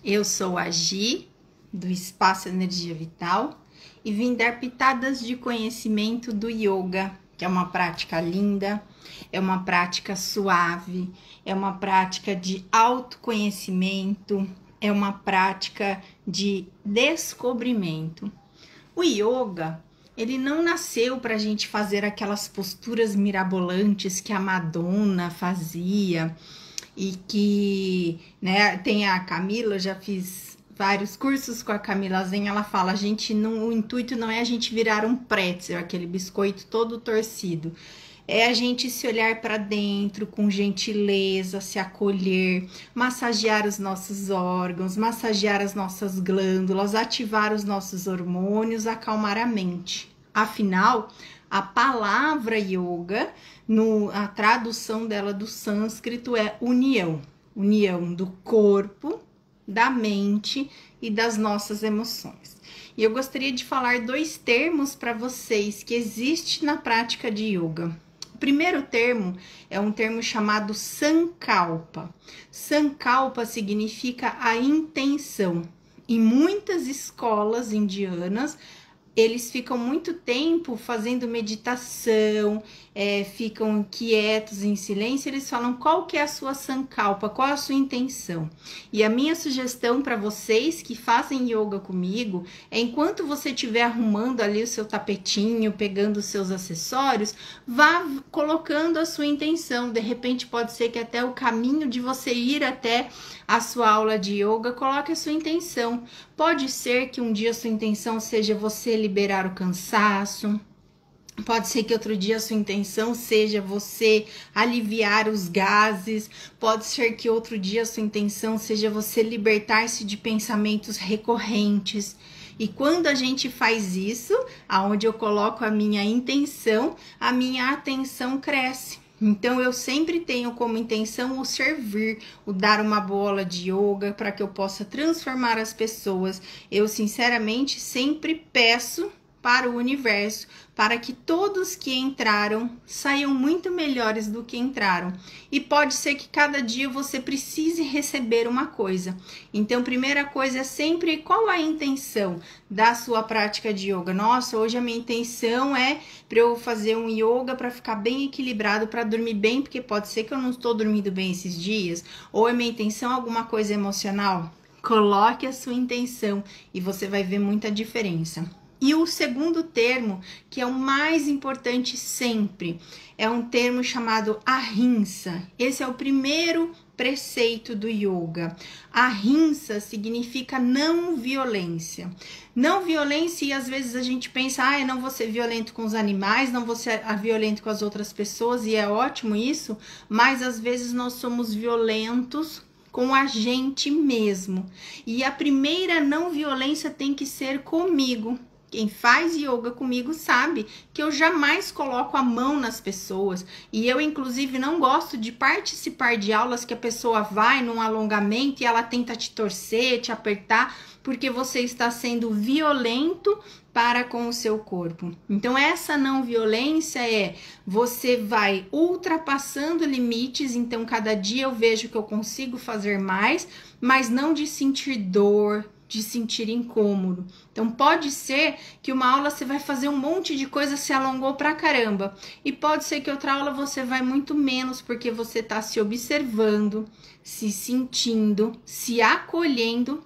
Eu sou a Gi, do Espaço Energia Vital, e vim dar pitadas de conhecimento do yoga, que é uma prática linda, é uma prática suave, é uma prática de autoconhecimento, é uma prática de descobrimento. O yoga, ele não nasceu para a gente fazer aquelas posturas mirabolantes que a Madonna fazia, e que, né, tem a Camila, eu já fiz vários cursos com a Camila Zen, ela fala, o intuito não é a gente virar um pretzel, aquele biscoito todo torcido, é a gente se olhar para dentro com gentileza, se acolher, massagear os nossos órgãos, massagear as nossas glândulas, ativar os nossos hormônios, acalmar a mente. Afinal, a palavra yoga, a tradução dela do sânscrito é união. União do corpo, da mente e das nossas emoções. E eu gostaria de falar dois termos para vocês que existem na prática de yoga. O primeiro termo é um termo chamado Sankalpa. Sankalpa significa a intenção. Em muitas escolas indianas, eles ficam muito tempo fazendo meditação, ficam quietos, em silêncio, eles falam qual que é a sua sankalpa, qual é a sua intenção. E a minha sugestão para vocês que fazem yoga comigo é, enquanto você estiver arrumando ali o seu tapetinho, pegando os seus acessórios, vá colocando a sua intenção. De repente pode ser que até o caminho de você ir até a sua aula de yoga, coloque a sua intenção. Pode ser que um dia a sua intenção seja você liberar o cansaço, pode ser que outro dia a sua intenção seja você aliviar os gases, pode ser que outro dia a sua intenção seja você libertar-se de pensamentos recorrentes. E quando a gente faz isso, aonde eu coloco a minha intenção, a minha atenção cresce. Então, eu sempre tenho como intenção o servir, o dar uma bola de yoga para que eu possa transformar as pessoas. Eu, sinceramente, sempre peço para o universo, para que todos que entraram saiam muito melhores do que entraram. E pode ser que cada dia você precise receber uma coisa. Então, primeira coisa é sempre qual a intenção da sua prática de yoga. Nossa, hoje a minha intenção é para eu fazer um yoga para ficar bem equilibrado, para dormir bem, porque pode ser que eu não estou dormindo bem esses dias. Ou a minha intenção é alguma coisa emocional. Coloque a sua intenção e você vai ver muita diferença. E o segundo termo, que é o mais importante sempre, é um termo chamado ahimsa. Esse é o primeiro preceito do yoga. Ahimsa significa não violência. Não violência, e às vezes a gente pensa, eu não vou ser violento com os animais, não vou ser violento com as outras pessoas, e é ótimo isso, mas às vezes nós somos violentos com a gente mesmo. E a primeira não violência tem que ser comigo. Quem faz yoga comigo sabe que eu jamais coloco a mão nas pessoas. E eu, inclusive, não gosto de participar de aulas que a pessoa vai num alongamento e ela tenta te torcer, te apertar, porque você está sendo violento para com o seu corpo. Então, essa não violência é você vai ultrapassando limites. Então, cada dia eu vejo que eu consigo fazer mais, mas não de sentir dor, de sentir incômodo. Então, pode ser que uma aula você vai fazer um monte de coisa, se alongou pra caramba. E pode ser que outra aula você vai muito menos, porque você tá se observando, se sentindo, se acolhendo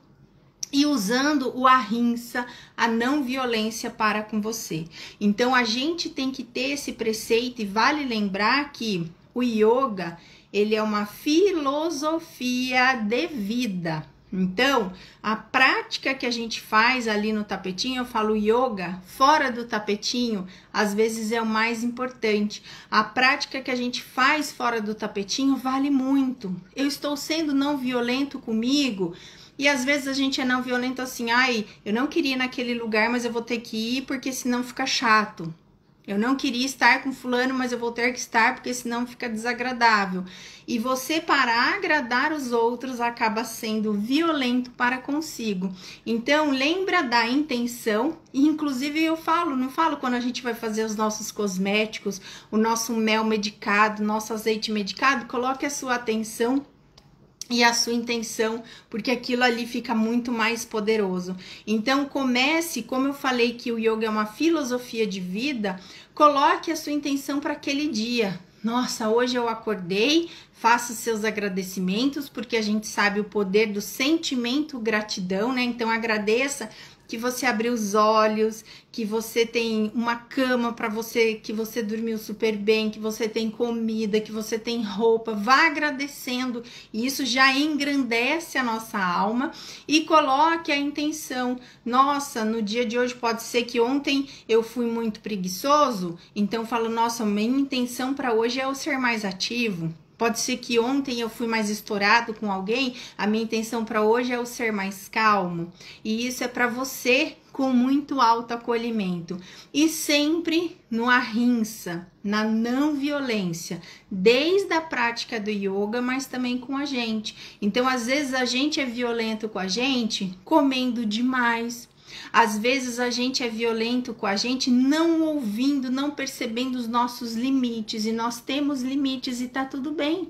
e usando o ahimsa, a não violência para com você. Então, a gente tem que ter esse preceito e vale lembrar que o yoga, ele é uma filosofia de vida. Então, a prática que a gente faz ali no tapetinho, eu falo yoga, fora do tapetinho, às vezes é o mais importante. A prática que a gente faz fora do tapetinho vale muito. Eu estou sendo não violento comigo, e às vezes a gente é não violento assim, eu não queria ir naquele lugar, mas eu vou ter que ir porque senão fica chato. Eu não queria estar com fulano, mas eu vou ter que estar, porque senão fica desagradável. E você, para agradar os outros, acaba sendo violento para consigo. Então, lembra da intenção. E, inclusive, não falo quando a gente vai fazer os nossos cosméticos, o nosso mel medicado, nosso azeite medicado, coloque a sua atenção e a sua intenção, porque aquilo ali fica muito mais poderoso. Então comece, como eu falei que o yoga é uma filosofia de vida, coloque a sua intenção para aquele dia. Nossa, hoje eu acordei, faça seus agradecimentos, porque a gente sabe o poder do sentimento gratidão, né? Então agradeça que você abriu os olhos, que você tem uma cama para você, que você dormiu super bem, que você tem comida, que você tem roupa. Vá agradecendo, e isso já engrandece a nossa alma. E coloque a intenção. Nossa, no dia de hoje pode ser que ontem eu fui muito preguiçoso, então falo, nossa, minha intenção para hoje é eu ser mais ativo. Pode ser que ontem eu fui mais estourado com alguém, a minha intenção para hoje é eu ser mais calmo. E isso é para você com muito autoacolhimento. E sempre no ahimsa, na não violência, desde a prática do yoga, mas também com a gente. Então, às vezes a gente é violento com a gente comendo demais. Às vezes a gente é violento com a gente não ouvindo, não percebendo os nossos limites, e nós temos limites e tá tudo bem.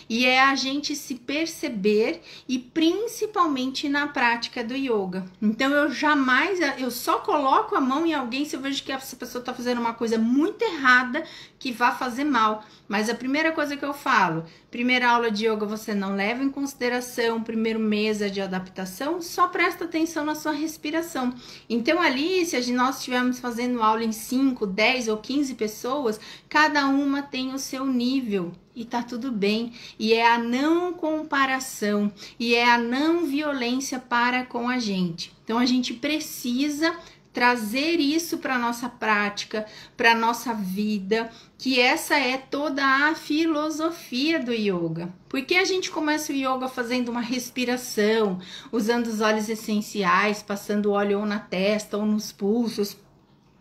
E é a gente se perceber, e principalmente na prática do yoga. Então eu só coloco a mão em alguém se eu vejo que essa pessoa tá fazendo uma coisa muito errada que vai fazer mal. Mas a primeira coisa que eu falo, primeira aula de yoga você não leva em consideração, primeiro mês é de adaptação, só presta atenção na sua respiração. Então ali, se nós estivermos fazendo aula em 5, 10 ou 15 pessoas, cada uma tem o seu nível. E tá tudo bem, e é a não comparação, e é a não violência para com a gente. Então a gente precisa trazer isso para nossa prática, para nossa vida, que essa é toda a filosofia do yoga. Porque a gente começa o yoga fazendo uma respiração, usando os óleos essenciais, passando óleo ou na testa ou nos pulsos,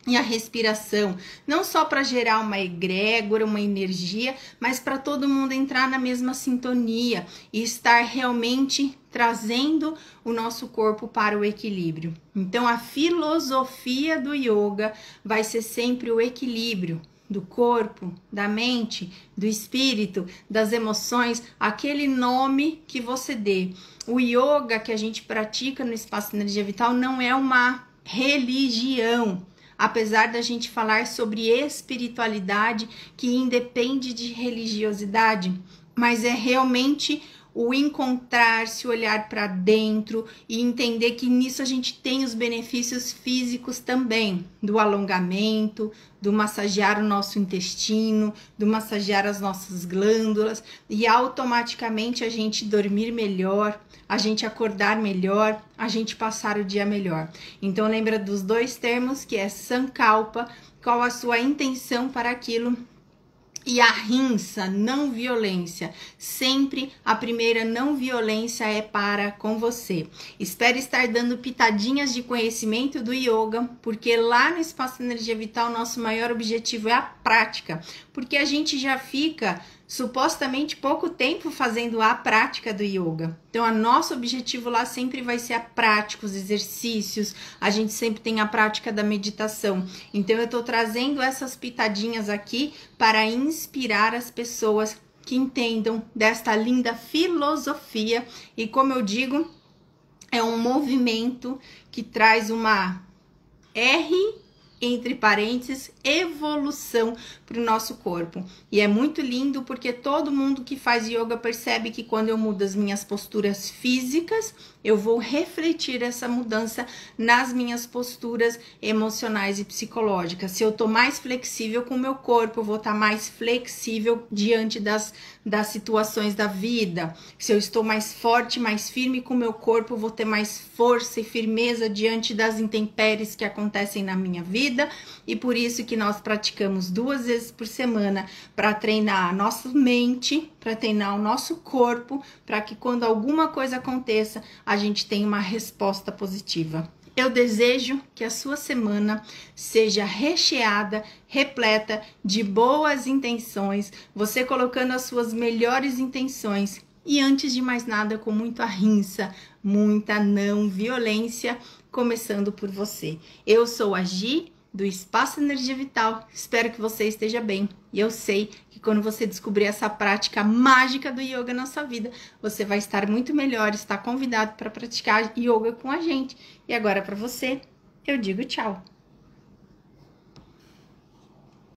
e a respiração, não só para gerar uma egrégora, uma energia, mas para todo mundo entrar na mesma sintonia e estar realmente trazendo o nosso corpo para o equilíbrio. Então, a filosofia do yoga vai ser sempre o equilíbrio do corpo, da mente, do espírito, das emoções, aquele nome que você dê. O yoga que a gente pratica no Espaço Energia Vital não é uma religião. Apesar da gente falar sobre espiritualidade que independe de religiosidade, mas é realmente o encontrar-se, olhar para dentro e entender que nisso a gente tem os benefícios físicos também, do alongamento, do massagear o nosso intestino, do massagear as nossas glândulas, e automaticamente a gente dormir melhor, a gente acordar melhor, a gente passar o dia melhor. Então lembra dos dois termos, que é Sankalpa, qual a sua intenção para aquilo, e ahimsa, não violência. Sempre a primeira não violência é para com você. Espero estar dando pitadinhas de conhecimento do yoga, porque lá no Espaço Energia Vital nosso maior objetivo é a prática, porque a gente já fica supostamente pouco tempo fazendo a prática do yoga. Então, o nosso objetivo lá sempre vai ser a prática, os exercícios, a gente sempre tem a prática da meditação. Então, eu tô trazendo essas pitadinhas aqui para inspirar as pessoas que entendam desta linda filosofia. E como eu digo, é um movimento que traz uma entre parênteses, evolução para o nosso corpo. E é muito lindo porque todo mundo que faz yoga percebe que quando eu mudo as minhas posturas físicas, eu vou refletir essa mudança nas minhas posturas emocionais e psicológicas. Se eu tô mais flexível com o meu corpo, eu vou estar mais flexível diante das situações da vida. Se eu estou mais forte, mais firme com o meu corpo, eu vou ter mais força e firmeza diante das intempéries que acontecem na minha vida. E por isso que nós praticamos 2 vezes por semana para treinar a nossa mente, para treinar o nosso corpo, para que quando alguma coisa aconteça, a gente tenha uma resposta positiva. Eu desejo que a sua semana seja recheada, repleta de boas intenções, você colocando as suas melhores intenções e, antes de mais nada, com muita ahimsa, muita não violência, começando por você. Eu sou a Gi, do Espaço Energia Vital. Espero que você esteja bem. E eu sei que quando você descobrir essa prática mágica do yoga na sua vida, você vai estar muito melhor, está convidado para praticar yoga com a gente. E agora para você, eu digo tchau.